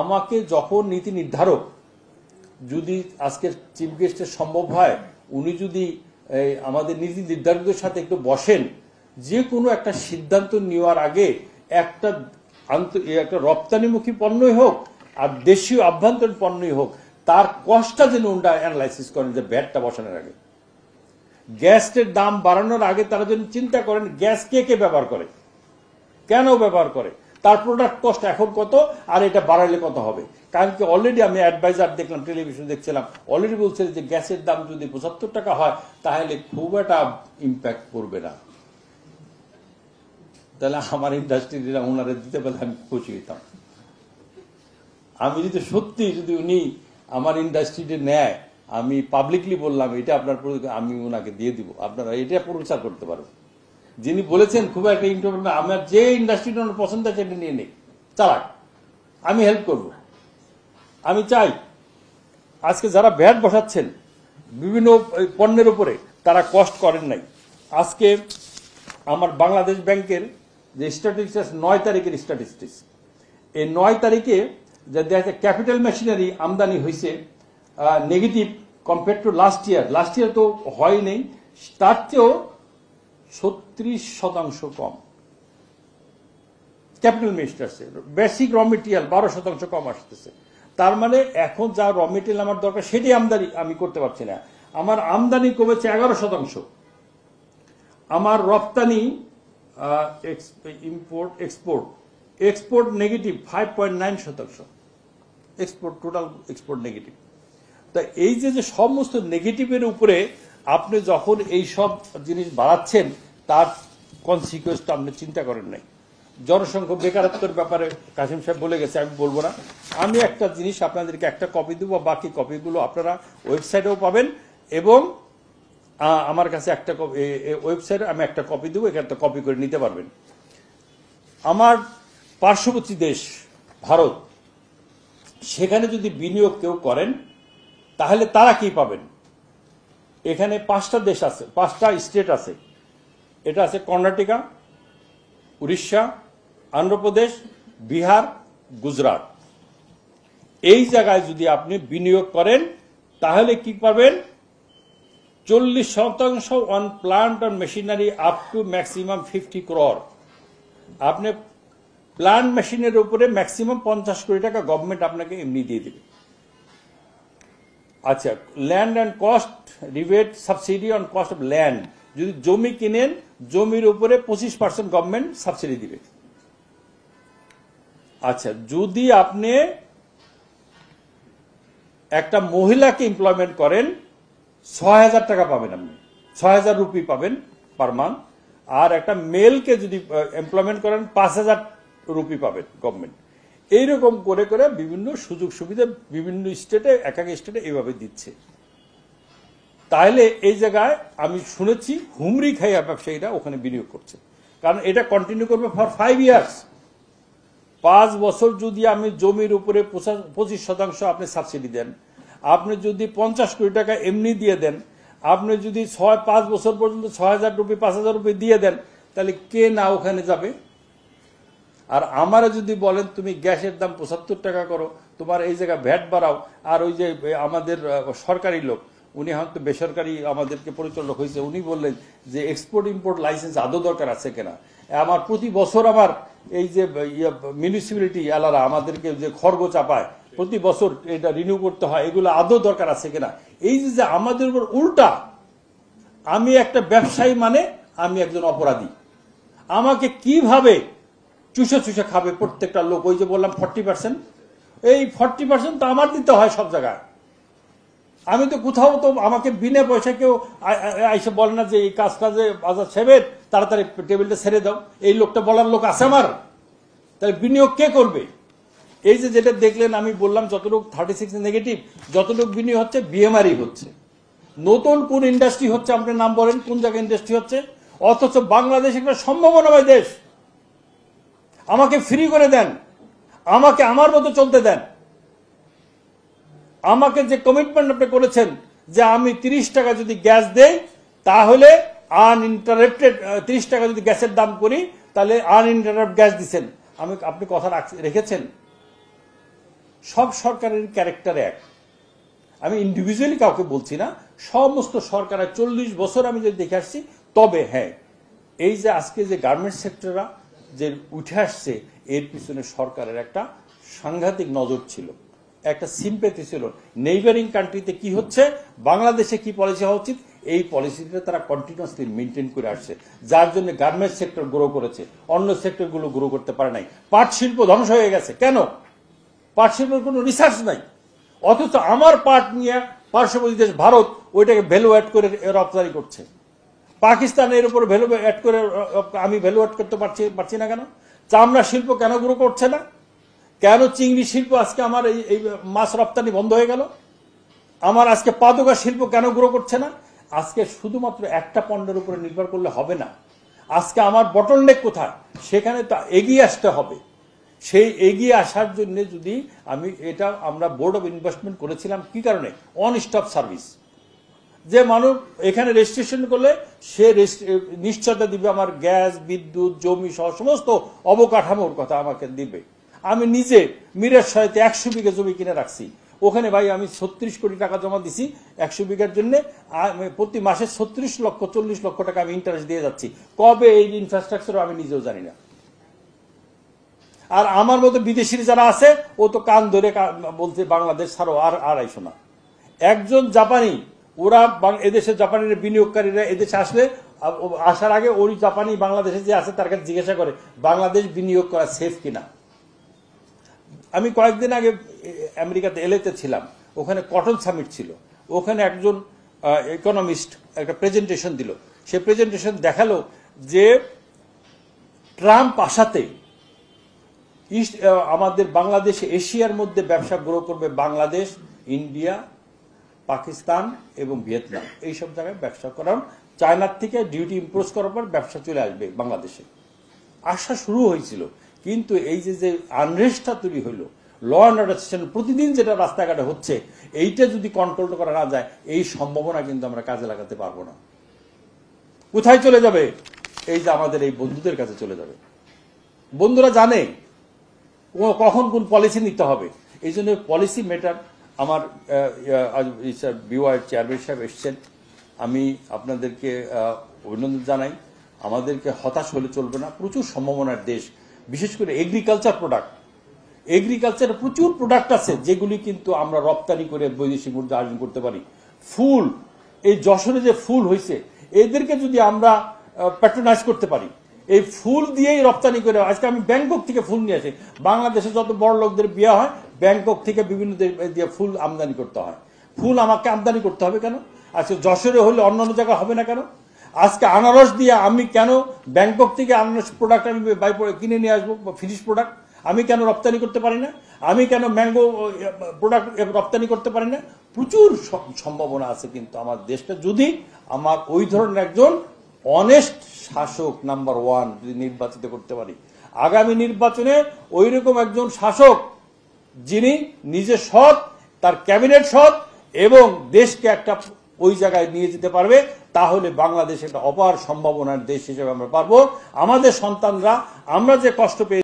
আমাকে যখন নীতি নির্ধারক যদি আজকে চিফ গেস্টের সম্ভব হয়, উনি যদি আমাদের নীতি নির্ধারকদের সাথে একটু বসেন, যে কোনো একটা সিদ্ধান্ত নেওয়ার আগে একটা রপ্তানিমুখী পণ্যই হোক আর দেশীয় আভ্যন্তরীণ পণ্যই হোক, তার কষ্টটা যেন ওনারা অ্যানালাইসিস করেন যে ভ্যাটটা বসানোর আগে। গ্যাসের দাম বাড়ানোর আগে তারা যেন চিন্তা করেন গ্যাস কে কে ব্যবহার করে, কেন ব্যবহার করে, তার প্রোডাক্ট কস্ট এখন কত, আর এটা বাড়ালে কত হবে। কারণ কি অলরেডি আমি অ্যাডভাইজার দেখলাম, টেলিভিশন দেখছিলাম, অলরেডি বলছে যে গ্যাসের দাম যদি ৭৫ টাকা হয় তাহলে খুব একটা ইম্প্যাক্ট করবে না। তাহলে আমার ইন্ডাস্ট্রিরা ওনারা দিতে পারলে আমি খুশি হইতাম। আমি যদি সত্যি যদি উনি আমার ইন্ডাস্ট্রিতে নেয়, আমি পাবলিকলি বললাম এটা আপনার, আমি ওনাকে দিয়ে দিব, আপনারা এটা প্রচার করতে পারবেন। যিনি বলেছেন খুব একটা ইন্টারভিউ, আমার যে ইন্ডাস্ট্রিটা ওনার পছন্দ আছে সেটা নিয়ে নেই, চালাক, আমি হেল্প করব। আমি চাই আজকে যারা ভ্যাট বসাচ্ছেন বিভিন্ন পণ্যের উপরে, তারা কষ্ট করেন নাই। আজকে আমার বাংলাদেশ ব্যাংকের যে স্ট্যাটিস্টিক্স ৯ তারিখের স্ট্যাটিস্টিক্স, এই ৯ তারিখে যে দেখা যাচ্ছে ক্যাপিটাল মেশিনারি আমদানি হয়েছে negative compare to last year. Last year তো হয় নেই, তার চেয়েও ৩৬% কম ক্যাপিটাল মেশিনারি আসছে। বেসিক র মেটেরিয়াল ১২% কম আসতেছে। তার মানে এখন যা র মেটেরিয়াল আমার দরকার সেটি আমদানি আমি করতে পারছি না। আমার আমদানি কমেছে ১১%। আমার রপ্তানি export negative 5.9%। Export, total export negative. তা এই যে সমস্ত নেগেটিভের উপরে আপনি যখন এই সব জিনিস বাড়াচ্ছেন, তার কনসিকুয়েন্সটা আপনি চিন্তা করেন নাই। জনসংখ্যা বেকারত্বের ব্যাপারে কাসিম সাহেব বলে গেছে, আমি বলবো না। আমি একটা জিনিস আপনাদেরকে একটা কপি দেবো, বাকি কপিগুলো আপনারা ওয়েবসাইটেও পাবেন, এবং আমার কাছে একটা ওয়েবসাইটে আমি একটা কপি দেবো, একটা কপি করে নিতে পারবেন। আমার পার্শ্ববর্তী দেশ ভারত, সেখানে যদি বিনিয়োগ কেউ করেন তাহলে তারা কি পাবেন? এখানে 5টা দেশ আছে, 5টা স্টেট আছে। এটা আছে কর্ণাটকা, উড়িষ্যা, অন্ধ্রপ্রদেশ, বিহার, গুজরাট। এই জায়গায় যদি আপনি বিনিয়োগ করেন তাহলে কি পাবেন? 40% on plant on machinery up to maximum 50 crore। আপনি প্লান্ট মেশিনের উপরে ম্যাক্সিমাম 50 কোটি টাকা গভর্নমেন্ট আপনাকে এমনি দিয়ে দেবে। আচ্ছা, land and cost rebate subsidy on cost of land, যদি জমি কিনেন জমির উপরে 25% গভর্নমেন্ট সাবসিডি দিবে। আচ্ছা, যদি আপনি একটা মহিলাকে এমপ্লয়মেন্ট করেন ৬,০০০ টাকা পাবেন, আপনি ৬,০০০ রুপি পাবেন পার মান্থ। আর একটা মেলকে যদি এমপ্লয়মেন্ট করেন ৫,০০০ রুপি পাবেন গভর্নমেন্ট। এইরকম করে করে বিভিন্ন সুযোগ সুবিধা বিভিন্ন স্টেটে, এক এক স্টেটে এইভাবে দিচ্ছে। তাহলে এই জায়গায় আমি শুনেছি হুমরি খাইয়া ব্যবসায়ীরা ওখানে বিনিয়োগ করছে, কারণ এটা কন্টিনিউ করবে ফর 5 ইয়ার্স। 5 বছর যদি আমি জমির উপরে 25% আপনি সাবসিডি দেন, আপনি যদি 50 কোটি টাকা এমনি দিয়ে দেন, আপনি যদি 5 বছর পর্যন্ত ৬,০০০ রুপি ৫,০০০ রুপি দিয়ে দেন, তাহলে কে না ওখানে যাবে? আর আমারা যদি বলেন তুমি গ্যাসের দাম ৭৫ টাকা করো, তোমার এই জায়গায় ভ্যাট বাড়াও, আর ওই যে আমাদের সরকারি লোক, উনি হয়তো বেসরকারি আমাদেরকে পরিচালক হয়েছে, উনি বললেন যে এক্সপোর্ট ইম্পোর্ট লাইসেন্স আদৌ দরকার আছে কিনা। আমার প্রতি বছর আমার এই যে মিউনিসিপ্যালিটি এলারা আমাদেরকে যে খড়গ চাপায় প্রতি বছর এটা রিনিউ করতে হয়, এগুলো আদৌ দরকার আছে কিনা। এই যে আমাদের উপর উল্টা, আমি একটা ব্যবসায়ী মানে আমি একজন অপরাধী, আমাকে কিভাবে চুষে চুষে খাবে প্রত্যেকটা লোক। ওই যে বললাম 40%, এই 40% তো আমার দিতে হয় সব জায়গায়। আমি তো কোথাও তো আমাকে বিনা পয়সা কেউ এসে বলে না যে এই কাজটা যে বাজার সেবের তাড়াতাড়ি টেবিলটা ছেড়ে দাও, এই লোকটা বলার লোক আছে আমার। তাহলে বিনিয়োগ কে করবে? এই যে যেটা দেখলেন আমি বললাম যতটুকু 36 নেগেটিভ, যতটুকু বিনিয়োগ হচ্ছে বিএমআরই হচ্ছে। নতুন কোন ইন্ডাস্ট্রি হচ্ছে আপনি নাম বলেন, কোন জায়গায় ইন্ডাস্ট্রি হচ্ছে? অথচ বাংলাদেশ একটা সম্ভাবনাময় দেশ। আমাকে ফ্রি করে দেন, আমাকে আমার মতো চলতে দেন। আমাকে যে কমিটমেন্ট আপনি করেছেন যে আমি 30 টাকা যদি গ্যাস দেই তাহলে আনইন্টারাপ্টেড, 30 টাকা যদি গ্যাসের দাম করি তাহলে আনইন্টারাপ্ট গ্যাস দিচ্ছেন, আপনি কথা রেখেছেন? সব সরকারের ক্যারেক্টার এক, আমি ইন্ডিভিজুয়ালি কাউকে বলছি না, সমস্ত সরকারের 40 বছর আমি যদি দেখে আসছি। তবে হ্যাঁ, এই যে আজকে যে গার্মেন্টস সেক্টররা যে উঠে আসছে, এর পিছনে সরকারের একটা সাংঘাতিক নজর ছিল, একটা সিম্পেথি ছিল। নেইবারিং কান্ট্রিতে কি হচ্ছে, বাংলাদেশে কি পলিসি হওয়া উচিত, এই পলিসিটা তারা কন্টিনিউয়াসলি মেনটেন করে আসছে, যার জন্য গার্মেন্টস সেক্টর গ্রো করেছে, অন্য সেক্টরগুলো গ্রো করতে পারে নাই। পাট শিল্প ধ্বংস হয়ে গেছে কেন? পাট শিল্পের কোনো রিসার্চ নাই, অথচ আমার পাট নিয়ে পার্শ্ববর্তী দেশ ভারত ওইটাকে ভ্যালু অ্যাড করে রপ্তানি করছে। পাকিস্তান এর উপর ভ্যালু অ্যাড করে, আমি ভ্যালু অ্যাড করতে পারছি না কেন? চামড়া শিল্প কেন গ্রো করছে না? কেন চিংড়ি শিল্প আজকে আমার এই মাছ রপ্তানি বন্ধ হয়ে গেল? আমার আজকে পাদুকা শিল্প কেন গ্রো করছে না? আজকে শুধুমাত্র একটা পণ্যের উপরে নির্ভর করলে হবে না। আজকে আমার বটলনেক কোথায়, সেখানে তো এগিয়ে আসতে হবে। সেই এগিয়ে আসার জন্য যদি আমরা বোর্ড অফ ইনভেস্টমেন্ট করেছিলাম কি কারণে? অন স্টপ সার্ভিস, যে মানুষ এখানে রেজিস্ট্রেশন করলে সে নিশ্চয়তা দিবে আমার গ্যাস, বিদ্যুৎ, জমি সহ সমস্ত অবকাঠামোর কথা আমাকে দিবে। আমি নিজে মিরের সহায়তে 100 বিঘা জমি কিনে রাখছি, ওখানে ভাই আমি 36 কোটি টাকা জমা দিছি 100 বিঘার জন্য, প্রতি মাসে 36 লক্ষ 40 লক্ষ টাকা আমি ইন্টারেস্ট দিয়ে যাচ্ছি। কবে এই ইনফ্রাস্ট্রাকচার আমি নিজেও জানি না। আর আমার মতো বিদেশি যারা আছে, ও তো কান ধরে বলছে বাংলাদেশ ছাড়ো, আর আইসো না। একজন জাপানি, ওরা এদেশের জাপানির বিনিয়োগকারীরা এদেশে আসলে আসার আগে ওই জাপানি বাংলাদেশে যে আছে তার কাছে জিজ্ঞাসা করে বাংলাদেশ বিনিয়োগ করা সেফ কিনা। আমি কয়েকদিন আগে আমেরিকাতে এলেতে ছিলাম, ওখানে কটন সামিট ছিল, ওখানে একজন ইকোনমিস্ট একটা প্রেজেন্টেশন দিল। সে প্রেজেন্টেশন দেখালো যে ট্রাম্প আসাতে আমাদের বাংলাদেশে এশিয়ার মধ্যে ব্যবসা গ্রো করবে, বাংলাদেশ, ইন্ডিয়া, পাকিস্তান এবং ভিয়েতনাম, এইসব জায়গায় ব্যবসা করার, চায়নার থেকে ডিউটি ইম্পোজ করার পর ব্যবসা চলে আসবে বাংলাদেশে। আসা শুরু হয়েছিল, কিন্তু এই যে আনরেস্টটা তৈরি হইলো, ল অ্যান্ড অর্ডার সিস্টেম প্রতিদিন যেটা রাস্তাঘাটে হচ্ছে, এইটা যদি কন্ট্রোল করা না যায়, এই সম্ভাবনা কিন্তু আমরা কাজে লাগাতে পারবো না। কোথায় চলে যাবে? এই যে আমাদের এই বন্ধুদের কাছে চলে যাবে। বন্ধুরা জানে কখন কোন পলিসি নিতে হবে, এই জন্য পলিসি মেটার। আমার বিওআইয়ের চেয়ারম্যান সাহেব এসছেন, আমি আপনাদেরকে অভিনন্দন জানাই। আমাদেরকে হতাশ হলে চলবে না, প্রচুর সম্ভাবনার দেশ, বিশেষ করে এগ্রিকালচার প্রোডাক্ট। এগ্রিকালচারের প্রচুর প্রোডাক্ট আছে যেগুলি কিন্তু আমরা রপ্তানি করে বৈদেশিক মুদ্রা অর্জন করতে পারি। ফুল, এই যশোরে যে ফুল হয়েছে, এদেরকে যদি আমরা প্যাট্রোনাইজ করতে পারি, এই ফুল দিয়েই রপ্তানি করে। আজকে আমি ব্যাংকক থেকে ফুল নিয়ে আসি, বাংলাদেশে যত বড় লোকদের বিয়ে হয় ব্যাংকক থেকে বিভিন্ন দিয়ে ফুল আমদানি করতে হয়। ফুল আমাকে আমদানি করতে হবে কেন? আজকে যশোরে হলে অন্য অন্য জায়গায় হবে না কেন? আজকে আনারস দিয়ে আমি কেন ব্যাংকক থেকে আনারস প্রোডাক্ট আমি কিনে নিয়ে আসবো, ফিনিশ প্রোডাক্ট আমি কেন রপ্তানি করতে পারি না? আমি কেন ম্যাঙ্গো প্রোডাক্ট রপ্তানি করতে পারি না? প্রচুর সম্ভাবনা আছে কিন্তু আমার দেশটা, যদি আমার ওই ধরনের একজন অনেস্ট শাসক নাম্বার 1 যদি নির্বাচিত করতে পারি। আগামী নির্বাচনে ওই রকম একজন শাসক যিনি নিজে সৎ, তার ক্যাবিনেট সৎ এবং দেশকে একটা ওই জায়গায় নিয়ে যেতে পারবে, তাহলে বাংলাদেশ একটা অপার সম্ভাবনার দেশ হিসেবে আমরা পারবো। আমাদের সন্তানরা আমরা যে কষ্ট পেয়ে